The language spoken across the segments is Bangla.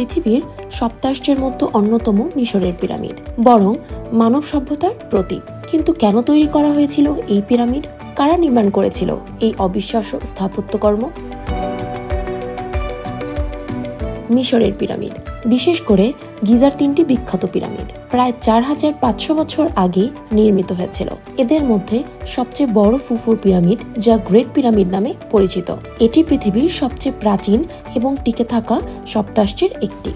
পৃথিবীর সপ্তাশ্চর্যের মধ্যে অন্যতম মিশরের পিরামিড বরং মানব সভ্যতার প্রতীক। কিন্তু কেন তৈরি করা হয়েছিল এই পিরামিড? কারা নির্মাণ করেছিল এই অবিশ্বাস্য স্থাপত্যকর্ম? মিশরের পিরামিড, বিশেষ করে গিজার 3টি বিখ্যাত পিরামিড প্রায় 4500 বছর আগে নির্মিত হয়েছিল। এদের মধ্যে সবচেয়ে বড় ফুফুর পিরামিড, যা গ্রেট পিরামিড নামে পরিচিত, এটি পৃথিবীর সবচেয়ে প্রাচীন এবং টিকে থাকা সপ্তাশ্চর্যের একটি।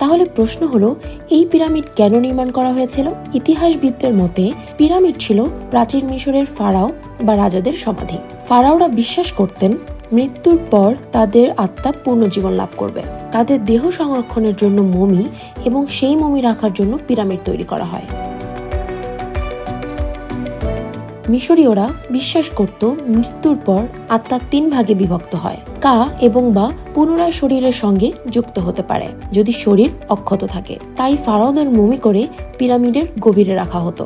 তাহলে প্রশ্ন হলো, এই পিরামিড কেন নির্মাণ করা হয়েছিল? ইতিহাসবিদদের মতে পিরামিড ছিল প্রাচীন মিশরের ফারাও বা রাজাদের সমাধি। ফারাওরা বিশ্বাস করতেন মৃত্যুর পর তাদের আত্মা পুনর্জীবন লাভ করবে। তাদের দেহ সংরক্ষণের জন্য মমি এবং সেই মমি রাখার জন্য পিরামিড তৈরি করা হয়। মিশরীয়রা বিশ্বাস করত মৃত্যুর পর আত্মা 3 ভাগে বিভক্ত হয়, কা এবং বা পুনরায় শরীরের সঙ্গে যুক্ত হতে পারে যদি শরীর অক্ষত থাকে। তাই ফারাওদের মমি করে পিরামিডের গভীরে রাখা হতো।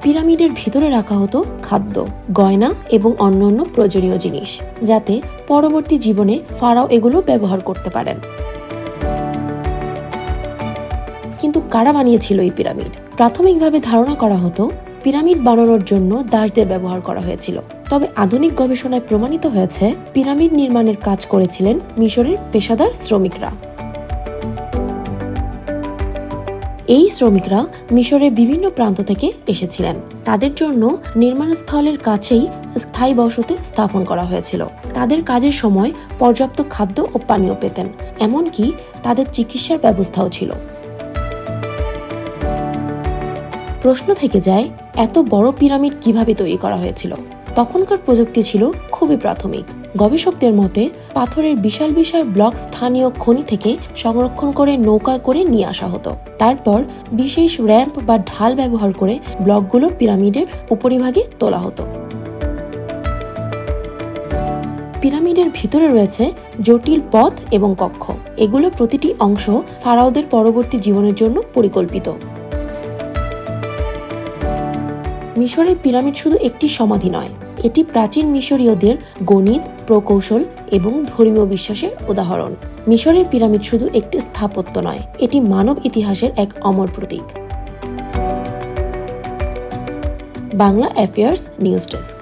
পিরামিডের ভিতরে রাখা হতো খাদ্য, গয়না এবং অন্যান্য প্রয়োজনীয় জিনিস, যাতে পরবর্তী জীবনে ফারাও এগুলো ব্যবহার করতে পারেন। কিন্তু কারা বানিয়েছিল এই পিরামিড? প্রাথমিকভাবে ধারণা করা হতো পিরামিড বানানোর জন্য দাসদের ব্যবহার করা হয়েছিল। তবে আধুনিক গবেষণায় প্রমাণিত হয়েছে পিরামিড নির্মাণের কাজ করেছিলেন মিশরের পেশাদার শ্রমিকরা। এই শ্রমিকরা মিশরের বিভিন্ন প্রান্ত থেকে এসেছিলেন। তাদের জন্য নির্মাণস্থলের কাছেই স্থায়ী বসতি স্থাপন করা হয়েছিল। তাদের কাজের সময় পর্যাপ্ত খাদ্য ও পানীয় পেতেন, এমনকি তাদের চিকিৎসার ব্যবস্থাও ছিল। প্রশ্ন থেকে যায়, এত বড় পিরামিড কিভাবে তৈরি করা হয়েছিল? তখনকার প্রযুক্তি ছিল খুবই প্রাথমিক। গবেষকদের মতে পাথরের বিশাল বিশাল ব্লক স্থানীয় খনি থেকে সংরক্ষণ করে নৌকায় করে নিয়ে আসা হতো। তারপর বিশেষ র্যাম্প বা ঢাল ব্যবহার করে ব্লকগুলো পিরামিডের উপরিভাগে তোলা হতো। পিরামিডের ভিতরে রয়েছে জটিল পথ এবং কক্ষ। এগুলো প্রতিটি অংশ ফারাওদের পরবর্তী জীবনের জন্য পরিকল্পিত। মিশরের পিরামিড শুধু একটি সমাধি নয়, এটি প্রাচীন মিশরীয়দের গণিত, প্রকৌশল এবং ধর্মীয় বিশ্বাসের উদাহরণ। মিশরের পিরামিড শুধু একটি স্থাপত্য নয়, এটি মানব ইতিহাসের এক অমর প্রতীক। Bangla affairs news desk.